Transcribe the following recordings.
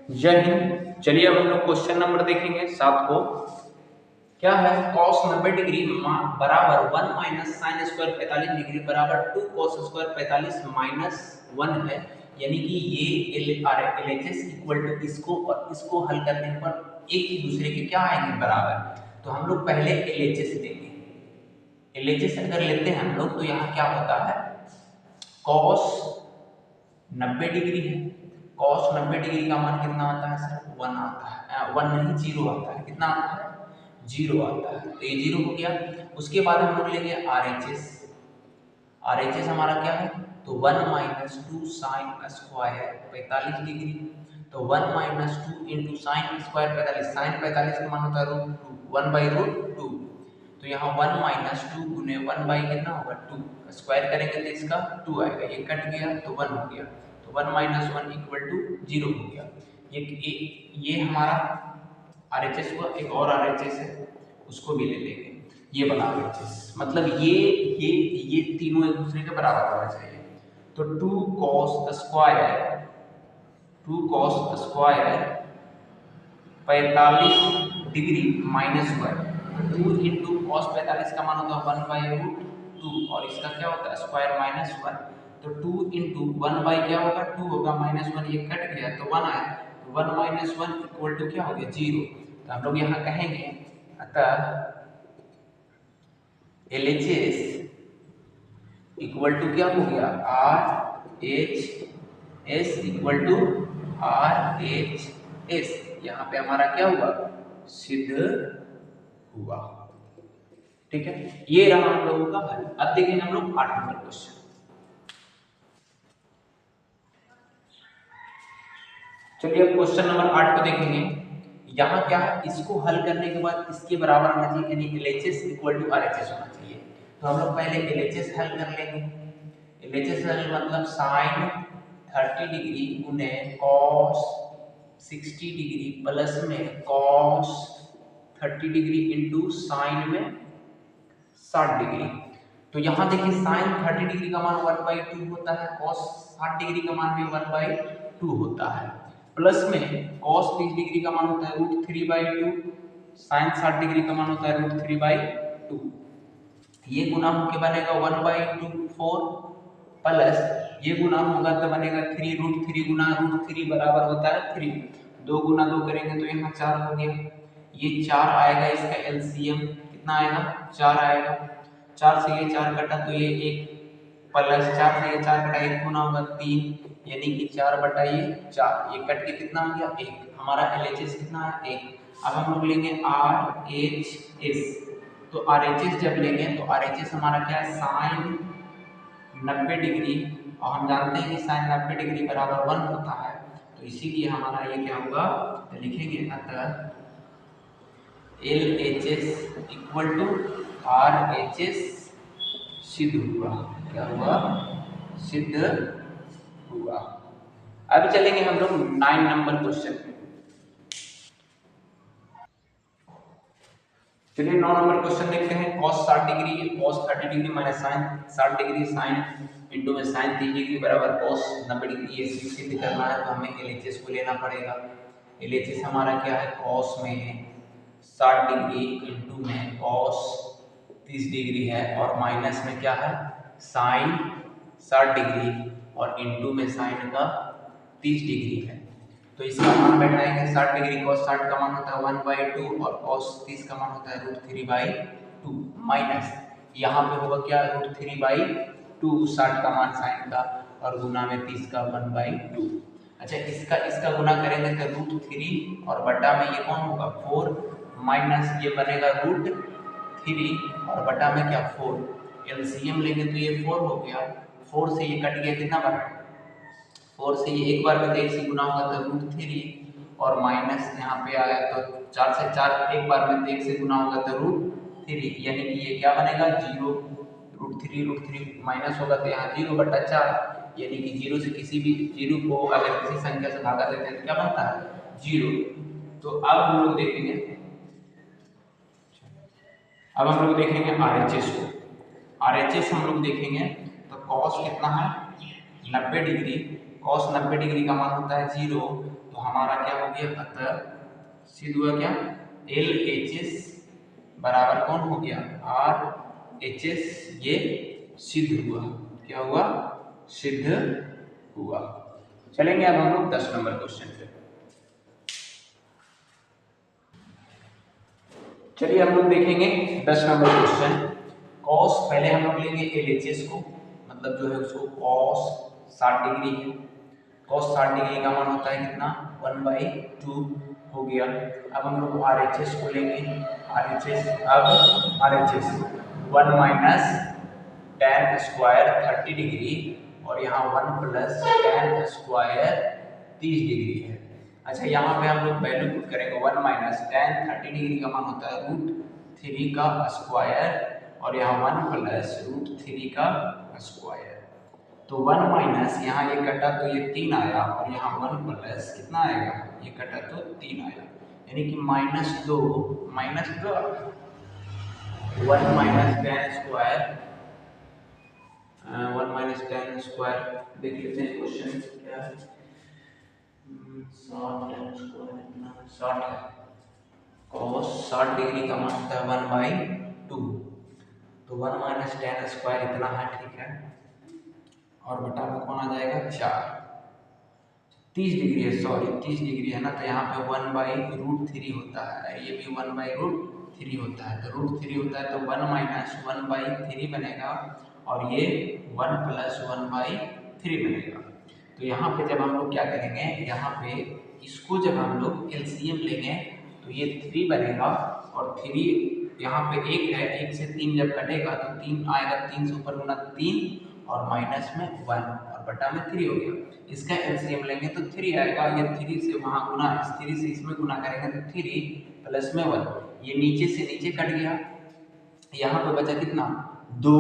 जय हिंद। चलिए अब हम लोग क्वेश्चन नंबर देखेंगे 7 को। क्या है, cos 90 डिग्री बराबर 1 माइनस साइन स्क्वायर 45 डिग्री बराबर 2 cos स्क्वायर 45 माइनस 1 है। यानी कि ये LHS इक्वल टू इसको और इसको हल करने पर एक ही दूसरे के क्या आएंगे, बराबर। तो हम लोग पहले LHS लेंगे। LHS अगर लेते हैं हम लोग तो यहाँ क्या होता है, cos 90 डिग्री है। cos 90 डिग्री का मान कितना आता है सर, 1 आता है, 1 नहीं 0 आता है। कितना आता है, 0 आता है। तो ये 0 हो गया। उसके बाद हम लोग लेंगे RHS। RHS हमारा क्या है, तो 1 माइनस 2 साइन स्क्वायर 45 डिग्री। तो 1 minus 2 into sine square 45, sine 45 का मान होता है रूट 2, 1 बाई रूट 2। तो यहाँ 1 माइनस 2 गुने 1 बाई कितना होगा 2, स्क्वायर करेंगे तो इसका 2 आएगा, ये कट गया तो 1 हो गया। तो 1 माइनस 1 इक्वल टू 0 हो गया। ये हमारा RHS हुआ। एक और RHS है, उसको भी ले लेंगे। ये बना RHS, मतलब ये तीनों एक दूसरे के बराबर होना चाहिए। तो 2 cos square 45 degree minus 1। 2 into cos 45 का मान होता है 1 बाई रूट 2 और इसका क्या होता है स्क्वायर माइनस 1। तो 2 इंटू 1 बाई क्या होगा 2 होगा, माइनस 1 ये कट गया तो 1 आया। तो 1 माइनस 1 इक्वल टू क्या हो गया 0। तो हम लोग यहाँ कहेंगे अतः LHS इक्वल टू क्या हो गया RHS इक्वल टू RHS। यहाँ पे हमारा क्या हुआ, सिद्ध हुआ। ठीक है, ये रहा हम लोगों का हल। अब देखेंगे हम लोग 8 नंबर क्वेश्चन। चलिए अब क्वेश्चन नंबर 8 को देखेंगे। यहाँ क्या है, इसको हल करने के बाद इसके बराबर आना चाहिए, यानी LHS इक्वल टू RHS होना चाहिए। तो हम लोग पहले LHS हल कर लेंगे। LHS हल मतलब साइन 30 डिग्री गुने कॉस 60 डिग्री प्लस में कॉस 30 डिग्री इंटू साइन में 60 डिग्री। तो यहाँ देखिए साइन 30 डिग्री का मान 1/2 होता है, कॉस 60 डिग्री का मान भी 1/2 होता है, प्लस में कॉस 30 डिग्री का मान होता है √3/2, साइन 60 डिग्री का मान होता है √3/2। ये गुना होके बनेगा 1/2 4 प्लस ये गुना होगा तो बनेगा 3√3 गुना √3 बराबर होता है 3। 2 गुना 2 करेंगे तो यहाँ 4 हो गया। ये 4 आएगा, इसका LCM कितना आएगा 4 आएगा। 4 से ये 4 कटा तो ये 1 प्लस 4 से ये 4 कटा 1 गुना होगा 3, यानी कि 4 बटा ये 4, ये कट के कितना हो गया 1। हमारा LHS कितना है 1। अब हम लोग लेंगे RHS। तो RHS जब लेंगे तो RHS हमारा क्या है साइन 90 डिग्री, और हम जानते हैं कि साइन 90 डिग्री बराबर 1 होता है। तो इसीलिए हमारा ये क्या होगा, तो लिखेंगे अतः LHS इक्वल टू RHS सिद्ध हुआ। क्या हुआ, सिद्ध हुआ। अब चलेंगे हम लोग 9 नंबर क्वेश्चन पे। चलिए 9 नंबर क्वेश्चन देखते हैं। cos 60 डिग्री cos 30 डिग्री minus sine 60 degree sine into में साइन 30 डिग्री बराबर cos 90 डिग्री, ये सिद्ध करना है तो हमें LHS को लेना पड़ेगा। LHS हमारा क्या है, cos में 60 डिग्री इंटू में cos 30 डिग्री है और माइनस में क्या है साइन 60 डिग्री और इंटू में साइन का 30 डिग्री है। तो इसका मान बैठाएंगे 60 डिग्री cos 60 का मान होता है 1/2 और cos 30 का मान होता है √3/2 माइनस यहाँ पे होगा क्या √3/2 60 का मान साइन का और गुना में 30 का 1/2। अच्छा इसका गुना करेंगे तो √3 और बटा में ये कौन होगा 4 माइनस ये बनेगा √3 और बटा में क्या 4। LCM लेंगे तो ये 4 हो गया, 4 से ये कट गया कितना बना 4 से ये एक बार में 1 से गुना होगा तो √3 और माइनस यहाँ पे आया तो 4 से 4 एक बार में 1 से गुना होगा तो √3, यानी कि ये क्या बनेगा 0। √3 माइनस होगा तो यहाँ 0/4, यानी कि 0 से किसी भी 0 को अगर किसी संख्या से भागा देते हैं तो क्या बनता है 0। तो अब हम लोग देखेंगे RHS को। RHS हम लोग देखेंगे तो cos कितना है 90 डिग्री cos 90 डिग्री का मान होता है 0, तो हमारा क्या हो गया, अतः सिद्ध हुआ क्या, LHS बराबर कौन हो गया, RHS, ये सिद्ध हुआ, क्या हुआ, सिद्ध हुआ। चलेंगे अब हम लोग 10 नंबर क्वेश्चन पे। चलिए हम लोग देखेंगे 10 नंबर क्वेश्चन। cos पहले हम लोग लेंगे LHS को, मतलब जो है उसको cos 60 डिग्री है। cos 60 डिग्री का मान होता है कितना, 1/2 हो गया। अब हम लोग RHS को लेंगे, RHS, अब RHS 1 minus tan square 30 degree और यहाँ 1 प्लस tan स्क्वायर 30 डिग्री है। अच्छा, यहाँ पे हम लोग वैल्यू पुट करेंगे, 1 माइनस tan 30 डिग्री का मान होता है √3 का स्क्वायर और यहाँ 1 प्लस √3 का स्क्वायर। तो 1 माइनस यहाँ ये कटा तो ये 3 आया और यहाँ 1 प्लस कितना आएगा, ये कटा तो 3 आया, यानी कि -2 1 minus tan square, 1 minus tan square देख लेते हैं क्वेश्चन क्या है। 60 है, cos 60 डिग्री का मान होता है 1/2, तो 1 माइनस tan स्क्वायर इतना है, ठीक है, और बटा में कौन आ जाएगा 4, 30 डिग्री है, सॉरी 30 डिग्री है ना, तो यहाँ पे 1/√3 होता है, ये भी 1/√3 होता है, तो √3 होता है तो 1 माइनस 1/3 बनेगा और ये 1 प्लस 1/3 बनेगा। तो यहाँ पे जब हम लोग क्या करेंगे, यहाँ पे इसको जब हम लोग LCM लेंगे तो ये 3 बनेगा और 3 यहाँ पे 1 है, 1 से 3 जब कटेगा तो 3 आएगा, 3 से ऊपर गुना 3 और माइनस में 1 और बटा में 3 हो गया। इसका LCM लेंगे तो 3 आएगा, ये 3 से वहाँ गुना, इस 3 से इसमें गुना करेंगे तो 3 प्लस में 1, ये नीचे से नीचे कट गया, यहाँ पे बचा कितना 2,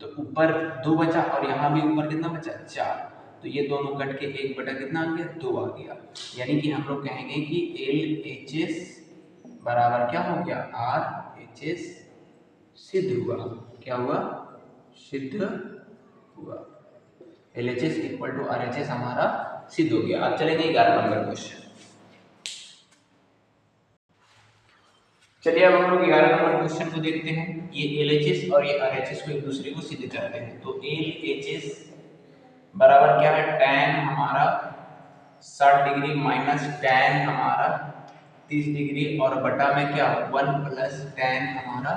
तो ऊपर 2 बचा और यहाँ भी ऊपर कितना बचा 4, तो ये दोनों कट के 1 बटा कितना आ गया 2 आ गया, यानी कि हम लोग कहेंगे कि LHS बराबर क्या हो गया, RHS सिद्ध हुआ, क्या हुआ, सिद्ध हुआ, LHS इक्वल टू RHS हमारा सिद्ध हो गया। अब चलेंगे 11 नंबर क्वेश्चन। चलिए अब हम लोग 11 नंबर क्वेश्चन को देखते हैं। ये LHS और ये RHS को एक दूसरे को सिद्ध करते हैं, तो LHS बराबर क्या है, tan हमारा 60 डिग्री माइनस tan हमारा 30 डिग्री और बटा में क्या 1 प्लस tan हमारा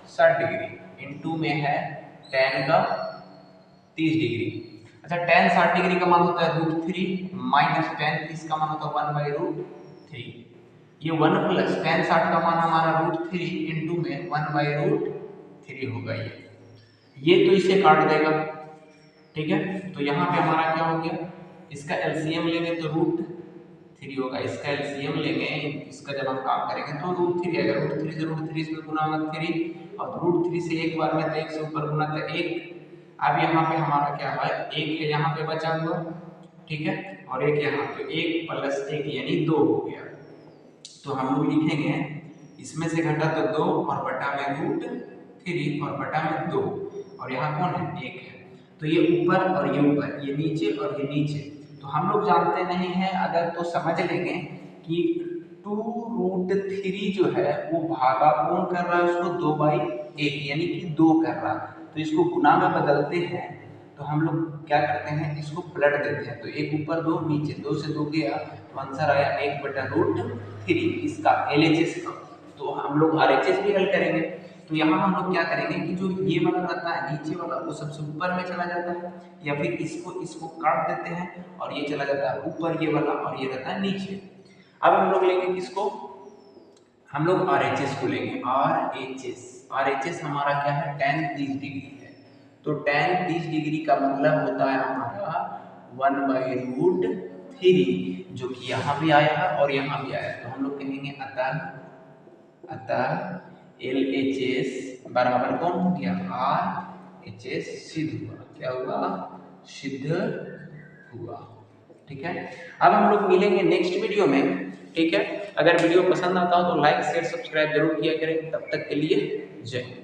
60 डिग्री इनटू में है tan का 30 डिग्री। अच्छा, tan 60 डिग्री का मान होता है √3 माइनस tan 30 का मान होता है 1/√3, ये 1 प्लस tan 60 का मान हमारा √3 इनटू में 1/√3 होगा, ये तो इसे काट देगा, ठीक है। तो यहाँ पे हमारा क्या हो गया, इसका LCM लेंगे तो √3 होगा, इसका LCM लेंगे, इसका जब हम काम करेंगे तो √3 आएगा, √3 से √3 इसमें गुना होगा 3 और √3 से एक बार में तो 1 से ऊपर गुना तो 1। अब यहाँ पे हमारा क्या है, 1 है यहाँ पे बचा हुआ, ठीक है, और 1 यहाँ पे, 1 प्लस 1 यानी 2 हो गया। तो हम लोग लिखेंगे इसमें से घटा तो 2 और बटा में √3 और बटा में 2 और यहाँ कौन है 1 है, तो ये ऊपर और ये ऊपर, ये नीचे और ये नीचे, तो हम लोग जानते नहीं हैं, अगर तो समझ लेंगे कि 2√3 जो है वो भागा कौन कर रहा है उसको 2/1 यानी कि 2 कर रहा, तो इसको गुना में बदलते हैं, तो हम लोग क्या करते हैं इसको पलट देते हैं, तो 1 ऊपर 2 नीचे, 2 से 2 गया तो आंसर आया 1/√3 इसका LHS का। तो हम लोग RHS भी हल करेंगे, तो यहाँ हम लोग क्या करेंगे कि जो ये वाला रहता है नीचे वाला वो सबसे ऊपर में चला जाता है, या फिर इसको काट देते हैं और ये चला जाता है ऊपर ये वाला और ये रहता है नीचे। अब हम लोग लेंगे किसको, हम लोग RHS को लेंगे, RHS हमारा क्या है tan 30 डिग्री है, तो tan 30 डिग्री का मतलब होता है हमारा 1/√3 जो कि यहाँ भी आया है और यहाँ भी आया है, तो हम लोग कहेंगे अतः LHS बराबर कौन हो गया, RHS सिद्ध हुआ, क्या हुआ, सिद्ध हुआ, ठीक है। अब हम लोग मिलेंगे नेक्स्ट वीडियो में, ठीक है। अगर वीडियो पसंद आता हो तो लाइक शेयर सब्सक्राइब जरूर किया करें, तब तक के लिए जय हिंद।